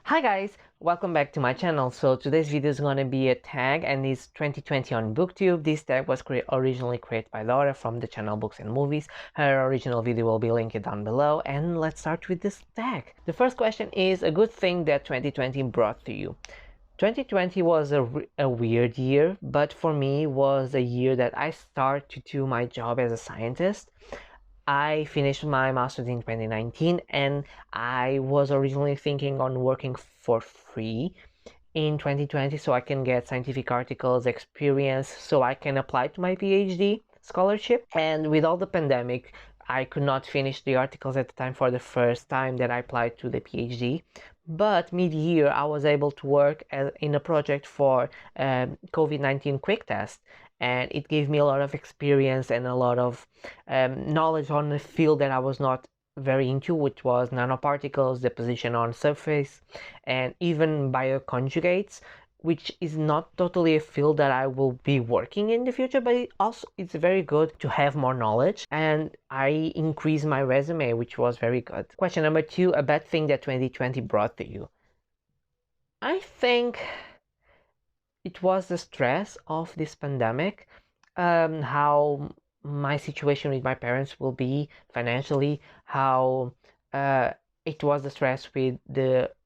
Hi guys, welcome back to my channel. So today's video is gonna be a tag and it's 2020 on Booktube. This tag was originally created by Dora from the channel Books and Movies. Her original video will be linked down below, and let's start with this tag. The first question is a good thing that 2020 brought to you. 2020 was a weird year, but for me was a year that I started to do my job as a scientist. I finished my master's in 2019 and I was originally thinking on working for free in 2020 so I can get scientific articles, experience, so I can apply to my PhD scholarship. And with all the pandemic, I could not finish the articles at the time for the first time that I applied to the PhD. But mid-year, I was able to work in a project for COVID-19 quick test, and it gave me a lot of experience and a lot of knowledge on a field that I was not very into, which was nanoparticles, deposition on surface, and even bioconjugates, which is not totally a field that I will be working in the future, but it's very good to have more knowledge, and I increased my resume, which was very good. Question number 2, a bad thing that 2020 brought to you. I think it was the stress of this pandemic, how my situation with my parents will be financially, how it was the stress with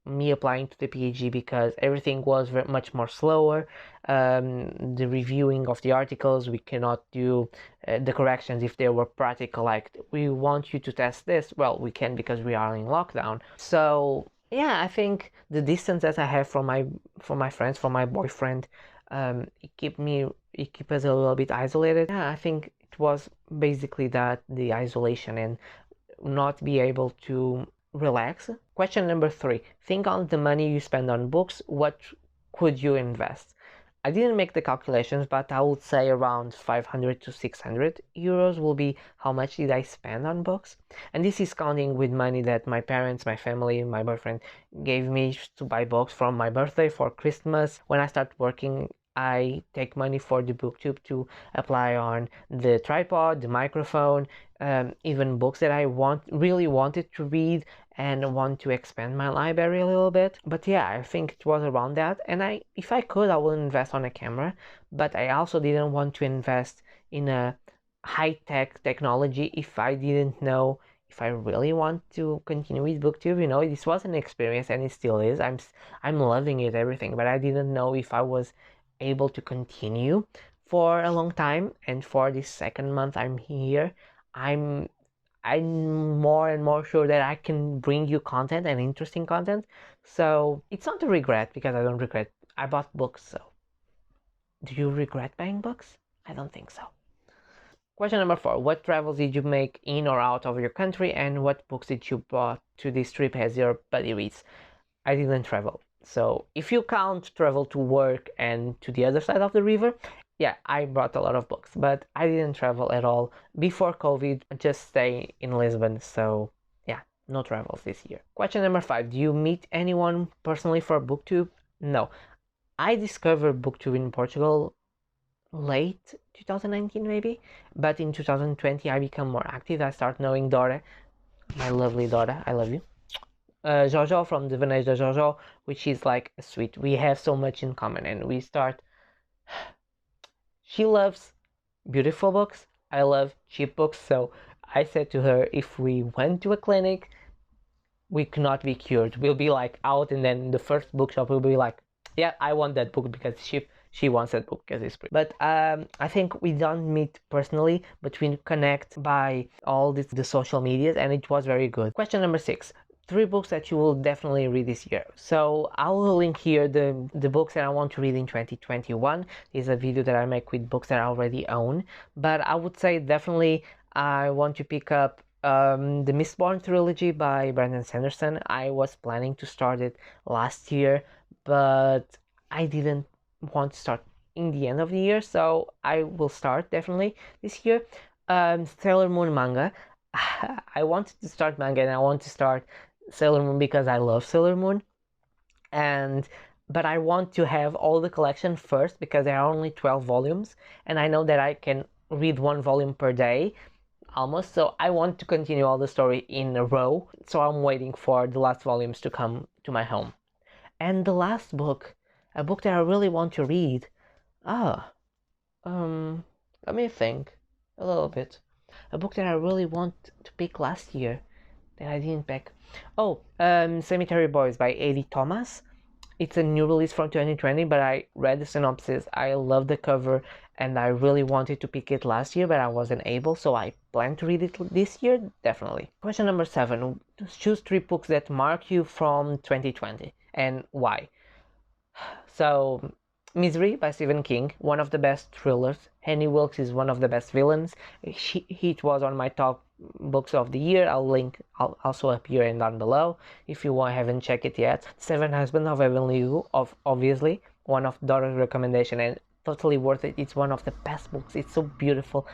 me applying to the PhD because everything was much more slower. The reviewing of the articles, we cannot do the corrections if they were practical, like we want you to test this. Well, we can because we are in lockdown. So yeah, I think the distance that I have from my friends, from my boyfriend, it keep us a little bit isolated. Yeah, I think it was basically that, the isolation and not be able to relax. Question number 3, think on the money you spend on books. What could you invest? I didn't make the calculations, but I would say around 500 to 600 euros will be how much did I spend on books. And this is counting with money that my parents, my family, my boyfriend gave me to buy books from my birthday, for Christmas. When I start working, I take money for the Booktube to apply on the tripod, the microphone, even books that I really wanted to read and want to expand my library a little bit. But yeah, I think it was around that. And if I could, I would invest on a camera, but I also didn't want to invest in a high-tech technology if I didn't know if I really want to continue with Booktube. You know, this was an experience and it still is. I'm loving it, everything, but I didn't know if I was able to continue for a long time. And for this second month I'm here, I'm more and more sure that I can bring you content and interesting content. So it's not a regret, because I don't regret. I bought books, so do you regret buying books? I don't think so. Question number 4, what travels did you make in or out of your country, and what books did you brought to this trip as your buddy reads? I didn't travel. So if you count travel to work and to the other side of the river, yeah, I brought a lot of books, but I didn't travel at all before COVID, just stay in Lisbon. So yeah, no travels this year. Question number 5, do you meet anyone personally for Booktube? No, I discovered Booktube in Portugal late 2019 maybe, but in 2020 I become more active. I start knowing Dora, my lovely Dora, I love you. Jojo from the Vanessa Jojo, which is like sweet. We have so much in common, and we start. She loves beautiful books. I love cheap books. So I said to her, if we went to a clinic, we could not be cured. We'll be like out, and then the first bookshop will be like, yeah, I want that book because she wants that book because it's free. But I think we don't meet personally, but we connect by all the social medias, and it was very good. Question number 6, 3 books that you will definitely read this year. So I will link here the books that I want to read in 2021. This is a video that I make with books that I already own, but I would say definitely I want to pick up the Mistborn trilogy by Brandon Sanderson. I was planning to start it last year, but I didn't want to start in the end of the year, so I will start definitely this year. Sailor Moon manga. I wanted to start manga, and I want to start Sailor Moon because I love Sailor Moon, but I want to have all the collection first because there are only 12 volumes, and I know that I can read 1 volume per day almost, so I want to continue all the story in a row, so I'm waiting for the last volumes to come to my home. And the last book, a book that I really want to read. Ah, let me think a little bit. A book that I really want to pick last year that I didn't pick. Oh, Cemetery Boys by A.D. Thomas. It's a new release from 2020, but I read the synopsis. I love the cover, and I really wanted to pick it last year, but I wasn't able, so I plan to read it this year, definitely. Question number 7. Choose 3 books that mark you from 2020, and why? So, Misery by Stephen King, one of the best thrillers. Henry Wilkes is one of the best villains. He was on my top books of the year. I'll link also up here and down below if you haven't checked it yet. Seven Husbands of Evelyn Liu, obviously one of Dora's recommendation and totally worth it. It's one of the best books. It's so beautiful.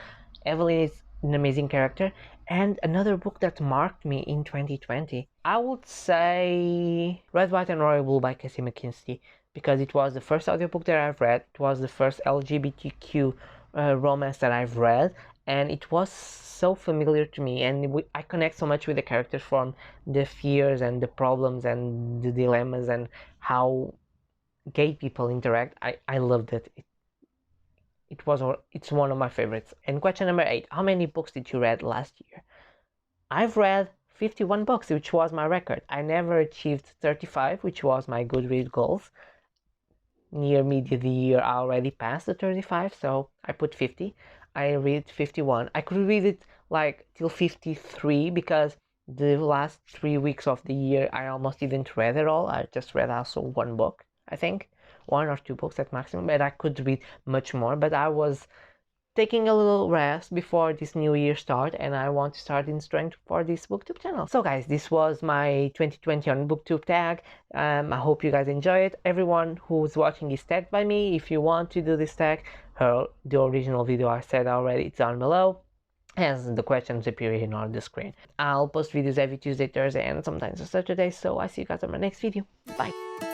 Evelyn is an amazing character. And another book that marked me in 2020, I would say Red, White and Royal Blue by Cassie McKinsey, because it was the first audiobook that I've read. It was the first LGBTQ romance that I've read, and it was so familiar to me, and I connect so much with the characters, from the fears and the problems and the dilemmas and how gay people interact. I loved it. It's one of my favorites. And question number 8, how many books did you read last year? I've read 51 books, which was my record. I never achieved 35, which was my Goodreads goals. Near mid of the year I already passed the 35, so I put 50. I read 51. I could read it like till 53, because the last 3 weeks of the year I almost didn't read at all. I just read also one book, I think. 1 or 2 books at maximum, but I could read much more. But I was taking a little rest before this new year start, and I want to start in strength for this Booktube channel. So guys, this was my 2020 on Booktube tag. I hope you guys enjoy it. Everyone who's watching is tagged by me. If you want to do this tag, the original video I said already, it's down below, as the questions appear here on the screen. I'll post videos every Tuesday, Thursday, and sometimes on Saturday, so I see you guys on my next video. Bye!